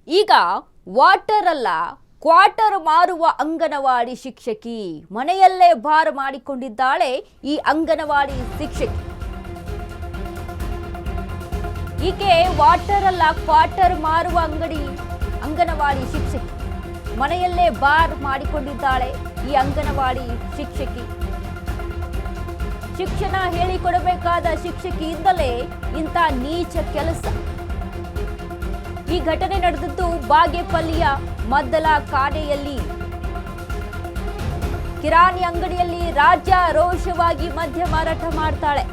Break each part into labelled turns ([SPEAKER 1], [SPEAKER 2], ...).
[SPEAKER 1] ಈಗ ವಾಟರ್ ಅಲ್ಲ ಕ್ವಾರ್ಟರ್ ಮಾರುವ ಅಂಗನವಾಡಿ ಶಿಕ್ಷಕಿ ಮನೆಯಲ್ಲೇ ಬಾರ್ ಮಾಡಿಕೊಂಡಿದ್ದಾಳೆ ಈ ಅಂಗನವಾಡಿ ಶಿಕ್ಷಕಿ. ಈಕೆ ವಾಟರ್ ಅಲ್ಲ ಕ್ವಾರ್ಟರ್ ಮಾರುವ ಅಂಗನವಾಡಿ ಶಿಕ್ಷಕಿ ಮನೆಯಲ್ಲೇ ಬಾರ್ ಮಾಡಿಕೊಂಡಿದ್ದಾಳೆ ಈ ಅಂಗನವಾಡಿ ಶಿಕ್ಷಕಿ. ಶಿಕ್ಷಣ ಹೇಳಿಕೊಡಬೇಕಾದ ಶಿಕ್ಷಕಿಯಿಂದಲೇ ಇಂಥ ನೀಚ ಕೆಲಸ. ಈ ಘಟನೆ ನಡೆದದ್ದು ಬಾಗೇಪಲ್ಲಿಯ ಮದ್ದಲ ಕಾನೆಯಲ್ಲಿ. ಕಿರಾಣಿ ಅಂಗಡಿಯಲ್ಲಿ ರಾಜ್ಯಾರೋಷವಾಗಿ ಮದ್ಯ ಮಾರಾಟ ಮಾಡ್ತಾಳೆ.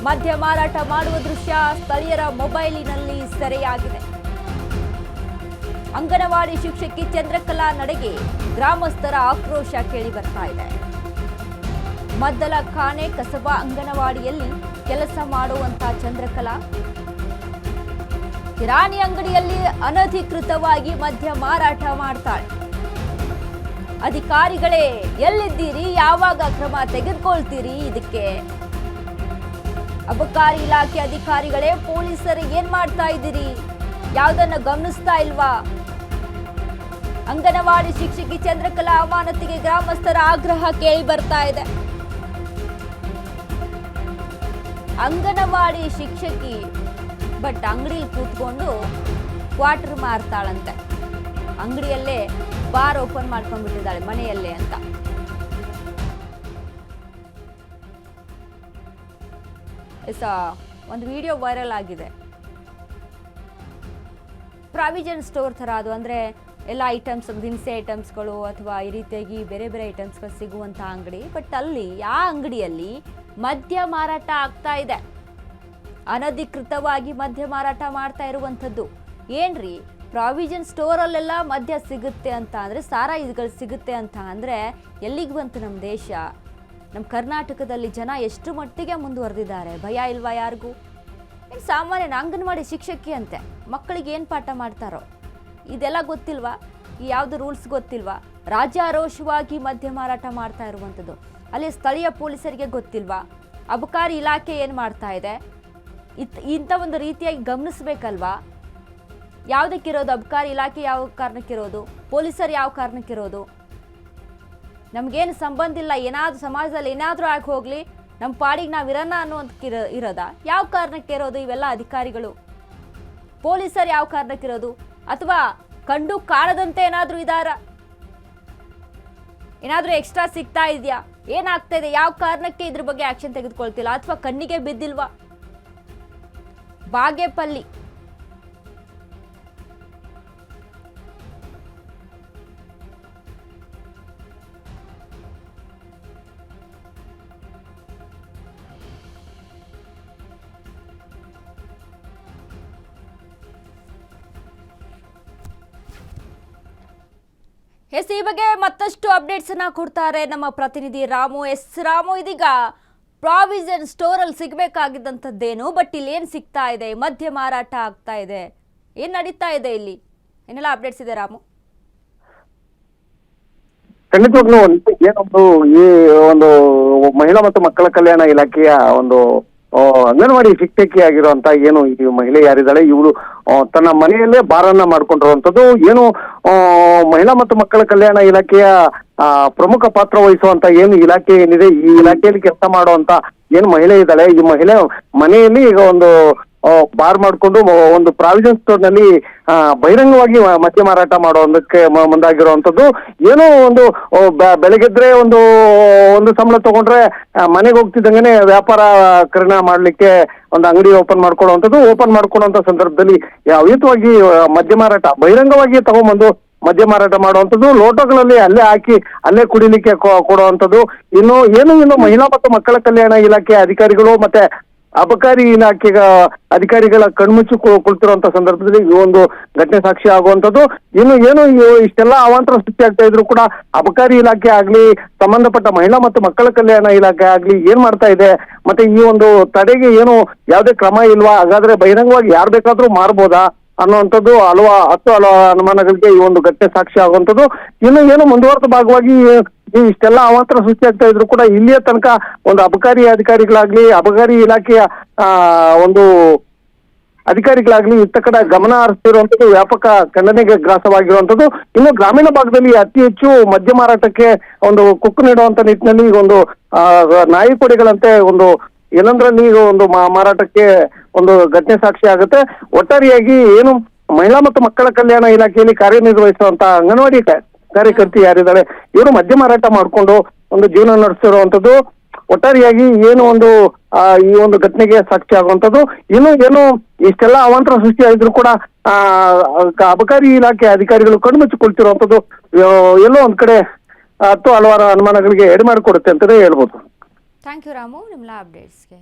[SPEAKER 1] ಮದ್ಯ ಮಾರಾಟ ಮಾಡುವ ದೃಶ್ಯ ಸ್ಥಳೀಯರ ಮೊಬೈಲಿನಲ್ಲಿ ಸೆರೆಯಾಗಿದೆ. ಅಂಗನವಾಡಿ ಶಿಕ್ಷಕಿ ಚಂದ್ರಕಲಾ ನಡೆಗೆ ಗ್ರಾಮಸ್ಥರ ಆಕ್ರೋಶ ಕೇಳಿ ಬರ್ತಾ ಇದೆ. ಮದ್ದಲ ಖಾನೆ ಕಸಬಾ ಅಂಗನವಾಡಿಯಲ್ಲಿ ಕೆಲಸ ಮಾಡುವಂತ ಚಂದ್ರಕಲಾ ಕಿರಾಣಿ ಅಂಗಡಿಯಲ್ಲಿ ಅನಧಿಕೃತವಾಗಿ ಮದ್ಯ ಮಾರಾಟ ಮಾಡ್ತಾಳೆ. ಅಧಿಕಾರಿಗಳೇ ಎಲ್ಲಿದ್ದೀರಿ? ಯಾವಾಗ ಕ್ರಮ ತೆಗೆದುಕೊಳ್ತೀರಿ? ಇದಕ್ಕೆ ಅಬಕಾರಿ ಇಲಾಖೆ ಅಧಿಕಾರಿಗಳೇ, ಪೊಲೀಸರು ಏನ್ ಮಾಡ್ತಾ ಇದ್ದೀರಿ? ಯಾವುದನ್ನು ಗಮನಿಸ್ತಾ ಇಲ್ವಾ? ಅಂಗನವಾಡಿ ಶಿಕ್ಷಕಿ ಚಂದ್ರಕಲಾ ಅಮಾನತಿಗೆ ಗ್ರಾಮಸ್ಥರ ಆಗ್ರಹ ಕೇಳಿ ಬರ್ತಾ ಇದೆ. ಅಂಗನವಾಡಿ ಶಿಕ್ಷಕಿ ಬಟ್ ಅಂಗಡಿಯಲ್ಲಿ ಕೂತ್ಕೊಂಡು ಕ್ವಾರ್ಟರ್ ಮಾರ್ತಾಳಂತೆ. ಅಂಗಡಿಯಲ್ಲೇ ಬಾರ್ ಓಪನ್ ಮಾಡ್ಕೊಂಡ್ಬಿಟ್ಟಿದ್ದಾಳೆ ಮನೆಯಲ್ಲೇ ಅಂತ. ಒಂದು ವಿಡಿಯೋ ವೈರಲ್ ಆಗಿದೆ. ಪ್ರಾವಿಷನ್ ಸ್ಟೋರ್ ಥರ ಅದು, ಅಂದರೆ ಎಲ್ಲ ಐಟಮ್ಸ್, ದಿನಸಿ ಐಟಮ್ಸ್ಗಳು ಅಥವಾ ಈ ರೀತಿಯಾಗಿ ಬೇರೆ ಬೇರೆ ಐಟಮ್ಸ್ಗಳು ಸಿಗುವಂಥ ಅಂಗಡಿ. ಬಟ್ ಅಲ್ಲಿ ಆ ಅಂಗಡಿಯಲ್ಲಿ ಮದ್ಯ ಮಾರಾಟ ಆಗ್ತಾ ಇದೆ. ಅನಧಿಕೃತವಾಗಿ ಮದ್ಯ ಮಾರಾಟ ಮಾಡ್ತಾ ಇರುವಂಥದ್ದು. ಏನ್ರಿ, ಪ್ರಾವಿಷನ್ ಸ್ಟೋರಲ್ಲೆಲ್ಲ ಮದ್ಯ ಸಿಗುತ್ತೆ ಅಂತ ಅಂದರೆ, ಸಾರಾಯಿಗಳು ಸಿಗುತ್ತೆ ಅಂತ ಅಂದರೆ ಎಲ್ಲಿಗೆ ಬಂತು ನಮ್ಮ ದೇಶ? ನಮ್ಮ ಕರ್ನಾಟಕದಲ್ಲಿ ಜನ ಎಷ್ಟು ಮಟ್ಟಿಗೆ ಮುಂದುವರೆದಿದ್ದಾರೆ? ಭಯ ಇಲ್ವಾ ಯಾರಿಗೂ? ಇನ್ನು ಸಾಮಾನ್ಯ ಅಂಗನವಾಡಿ ಶಿಕ್ಷಕಿ ಅಂತೆ, ಮಕ್ಕಳಿಗೆ ಏನು ಪಾಠ ಮಾಡ್ತಾರೋ ಇದೆಲ್ಲ ಗೊತ್ತಿಲ್ವಾ? ಈ ಯಾವುದು ರೂಲ್ಸ್ ಗೊತ್ತಿಲ್ವಾ? ರಾಜ್ಯಾರೋಷವಾಗಿ ಮದ್ಯ ಮಾರಾಟ ಮಾಡ್ತಾ ಇರುವಂಥದ್ದು. ಅಲ್ಲಿ ಸ್ಥಳೀಯ ಪೊಲೀಸರಿಗೆ ಗೊತ್ತಿಲ್ವಾ? ಅಬಕಾರಿ ಇಲಾಖೆ ಏನು ಮಾಡ್ತಾ ಇದೆ? ಇಂಥ ಒಂದು ರೀತಿಯಾಗಿ ಗಮನಿಸಬೇಕಲ್ವಾ? ಯಾವುದಕ್ಕಿರೋದು ಅಬಕಾರಿ ಇಲಾಖೆ? ಯಾವ ಕಾರಣಕ್ಕಿರೋದು? ಪೊಲೀಸರು ಯಾವ ಕಾರಣಕ್ಕಿರೋದು? ನಮಗೇನು ಸಂಬಂಧ ಇಲ್ಲ, ಏನಾದರೂ ಸಮಾಜದಲ್ಲಿ ಏನಾದರೂ ಆಗಿ ಹೋಗಲಿ, ನಮ್ಮ ಪಾಡಿಗೆ ನಾವು ಇರೋಣ ಅನ್ನೋದಕ್ಕೆ ಇರೋದಾ? ಯಾವ ಕಾರಣಕ್ಕೆ ಇರೋದು ಇವೆಲ್ಲ ಅಧಿಕಾರಿಗಳು? ಪೊಲೀಸರು ಯಾವ ಕಾರಣಕ್ಕಿರೋದು? ಅಥವಾ ಕಂಡು ಕಾಣದಂತೆ ಏನಾದರೂ ಇದಾರ? ಏನಾದರೂ ಎಕ್ಸ್ಟ್ರಾ ಸಿಗ್ತಾ ಇದೆಯಾ? ಏನಾಗ್ತಾ ಇದೆ? ಯಾವ ಕಾರಣಕ್ಕೆ ಇದ್ರ ಬಗ್ಗೆ ಆಕ್ಷನ್ ತೆಗೆದುಕೊಳ್ತಿಲ್ಲ? ಅಥವಾ ಕಣ್ಣಿಗೆ ಬಿದ್ದಿಲ್ವಾ? ಬಾಗೇಪಲ್ಲಿ ಈ ಬಗ್ಗೆ ಮತ್ತಷ್ಟು ಅಪ್ಡೇಟ್ಸ್ ಅನ್ನ ಕೊಡ್ತಾರೆ ನಮ್ಮ ಪ್ರತಿನಿಧಿ ರಾಮು. ರಾಮು, ಇದೀಗ ಪ್ರಾವಿಷನ್ ಸ್ಟೋರ್ ಅಲ್ಲಿ ಸಿಗಬೇಕಾಗಿದ್ದಂಥದ್ದೇನು, ಬಟ್ ಇಲ್ಲಿ ಏನು ಸಿಗ್ತಾ ಇದೆ? ಮದ್ಯ ಮಾರಾಟ ಆಗ್ತಾ ಇದೆ, ಏನ್ ನಡೀತಾ ಇದೆ ಇಲ್ಲಿ? ಏನೆಲ್ಲ ಅಪ್ಡೇಟ್ಸ್ ಇದೆ ರಾಮು?
[SPEAKER 2] ಖಂಡಿತವಾಗ್ಲೂ ಏನೊಂದು ಈ ಒಂದು ಮಹಿಳಾ ಮತ್ತು ಮಕ್ಕಳ ಕಲ್ಯಾಣ ಇಲಾಖೆಯ ಒಂದು ಅಂಗನವಾಡಿ ಶಿಕ್ಷಕಿ ಆಗಿರುವಂತ ಏನು ಈ ಮಹಿಳೆ ಯಾರಿದ್ದಾಳೆ, ಇವಳು ತನ್ನ ಮನೆಯಲ್ಲೇ ಬಾರನ್ನ ಮಾಡ್ಕೊಂಡಿರುವಂತದ್ದು. ಏನು ಮಹಿಳಾ ಮತ್ತು ಮಕ್ಕಳ ಕಲ್ಯಾಣ ಇಲಾಖೆಯ ಪ್ರಮುಖ ಪಾತ್ರ ವಹಿಸುವಂತ ಏನು ಇಲಾಖೆ ಏನಿದೆ, ಈ ಇಲಾಖೆಯಲ್ಲಿ ಕೆಲಸ ಮಾಡುವಂತ ಏನು ಮಹಿಳೆ ಇದ್ದಾಳೆ, ಈ ಮಹಿಳೆ ಮನೆಯಲ್ಲಿ ಈಗ ಒಂದು ಬಾರ್ ಮಾಡಿಕೊಂಡು ಒಂದು ಪ್ರಾವಿಷನ್ ಸ್ಟೋರ್ ನಲ್ಲಿ ಬಹಿರಂಗವಾಗಿ ಮದ್ಯ ಮಾರಾಟ ಮಾಡೋದಕ್ಕೆ ಮುಂದಾಗಿರುವಂತದ್ದು. ಏನೋ ಒಂದು ಬೆಳಗ್ಗೆದ್ರೆ ಒಂದು ಸಂಬಳ ತಗೊಂಡ್ರೆ ಮನೆಗೆ ಹೋಗ್ತಿದ್ದಂಗೆ ವ್ಯಾಪಾರೀಕರಣ ಮಾಡ್ಲಿಕ್ಕೆ ಒಂದು ಅಂಗಡಿ ಓಪನ್ ಮಾಡ್ಕೊಳ್ಳುವಂಥದ್ದು. ಓಪನ್ ಮಾಡ್ಕೊಳ್ಳುವಂತ ಸಂದರ್ಭದಲ್ಲಿ ಅವಿತವಾಗಿ ಮದ್ಯ ಮಾರಾಟ ಬಹಿರಂಗವಾಗಿ ತಗೊಂಡ್ಬಂದು ಮದ್ಯ ಮಾರಾಟ ಮಾಡುವಂಥದ್ದು, ಲೋಟಗಳಲ್ಲಿ ಅಲ್ಲೇ ಹಾಕಿ ಅಲ್ಲೇ ಕುಡಿಲಿಕ್ಕೆ ಕೊಡುವಂಥದ್ದು. ಇನ್ನು ಮಹಿಳಾ ಮತ್ತು ಮಕ್ಕಳ ಕಲ್ಯಾಣ ಇಲಾಖೆ ಅಧಿಕಾರಿಗಳು ಮತ್ತೆ ಅಬಕಾರಿ ಇಲಾಖೆಗ ಅಧಿಕಾರಿಗಳ ಕಣ್ಮುಚ್ಚಿ ಕುಳಿತಿರುವಂತ ಸಂದರ್ಭದಲ್ಲಿ ಈ ಒಂದು ಘಟನೆ ಸಾಕ್ಷಿ ಆಗುವಂಥದ್ದು. ಇಷ್ಟೆಲ್ಲ ಅವಾಂತರ ಸೃಷ್ಟಿ ಆಗ್ತಾ ಇದ್ರು ಕೂಡ ಅಬಕಾರಿ ಇಲಾಖೆ ಆಗ್ಲಿ, ಸಂಬಂಧಪಟ್ಟ ಮಹಿಳಾ ಮತ್ತು ಮಕ್ಕಳ ಕಲ್ಯಾಣ ಇಲಾಖೆ ಆಗ್ಲಿ ಏನ್ ಮಾಡ್ತಾ ಇದೆ? ಮತ್ತೆ ಈ ಒಂದು ತಡೆಗೆ ಯಾವುದೇ ಕ್ರಮ ಇಲ್ವಾ? ಹಾಗಾದ್ರೆ ಬಹಿರಂಗವಾಗಿ ಯಾರು ಬೇಕಾದ್ರೂ ಮಾರ್ಬೋದಾ ಅನ್ನುವಂಥದ್ದು ಹತ್ತು ಅನುಮಾನಗಳಿಗೆ ಈ ಒಂದು ಘಟನೆ ಸಾಕ್ಷಿ ಆಗುವಂಥದ್ದು. ಮುಂದುವರೆದ ಭಾಗವಾಗಿ ಇಷ್ಟೆಲ್ಲ ಅವಾಂತರ ಸೃಷ್ಟಿ ಆಗ್ತಾ ಇದ್ರು ಕೂಡ ಇಲ್ಲಿಯ ತನಕ ಒಂದು ಅಬಕಾರಿ ಅಧಿಕಾರಿಗಳಾಗ್ಲಿ, ಅಬಕಾರಿ ಇಲಾಖೆಯ ಒಂದು ಅಧಿಕಾರಿಗಳಾಗ್ಲಿ ಇತ್ತ ಕಡೆ ಗಮನ ಹರಿಸ್ತಿರುವಂತದ್ದು ವ್ಯಾಪಕ ಖಂಡನೆಗೆ ಗ್ರಾಸವಾಗಿರುವಂತದ್ದು. ಇನ್ನು ಗ್ರಾಮೀಣ ಭಾಗದಲ್ಲಿ ಅತಿ ಹೆಚ್ಚು ಮದ್ಯ ಮಾರಾಟಕ್ಕೆ ಒಂದು ಕುಕ್ಕು ನೀಡುವಂತ ನಿಟ್ಟಿನಲ್ಲಿ ಈಗ ಒಂದು ನಾಯಿ ಕೊಡಿಗಳಂತೆ ಒಂದು ಏನಂದ್ರಲ್ಲಿ ಈಗ ಒಂದು ಮಾರಾಟಕ್ಕೆ ಒಂದು ಘಟನೆ ಸಾಕ್ಷಿ ಆಗುತ್ತೆ. ಒಟ್ಟಾರೆಯಾಗಿ ಏನು ಮಹಿಳಾ ಮತ್ತು ಮಕ್ಕಳ ಕಲ್ಯಾಣ ಇಲಾಖೆಯಲ್ಲಿ ಕಾರ್ಯನಿರ್ವಹಿಸುವಂತ ಅಂಗನವಾಡಿ ಕಾರ್ಯಕರ್ತಿ ಯಾರಿದ್ದಾರೆ ಇವರು ಮದ್ಯ ಮಾರಾಟ ಮಾಡಿಕೊಂಡು ಒಂದು ಜೀವನ ನಡೆಸಿರುವಂತದ್ದು. ಒಟ್ಟಾರೆಯಾಗಿ ಏನು ಒಂದು ಈ ಒಂದು ಘಟನೆಗೆ ಸಾಕ್ಷಿ ಆಗುವಂತದ್ದು. ಇನ್ನು ಏನು ಇಷ್ಟೆಲ್ಲ ಅವಾಂತರ ಸೃಷ್ಟಿ ಆಗಿದ್ರು ಕೂಡ ಅಬಕಾರಿ ಇಲಾಖೆ ಅಧಿಕಾರಿಗಳು ಕಣ್ಮುಚ್ಚಿಕೊಳ್ತಿರುವಂತದ್ದು ಎಲ್ಲೋ ಒಂದ್ ಕಡೆ ಹಲವಾರು ಅನುಮಾನಗಳಿಗೆ ಎಡೆ ಮಾಡಿಕೊಡುತ್ತೆ ಅಂತಾನೆ ಹೇಳ್ಬೋದು.
[SPEAKER 1] ಥ್ಯಾಂಕ್ ಯು ರಾಮು, ನಿಮ್ಮೆಲ್ಲ ಅಪ್ಡೇಟ್ಸ್ಗೆ.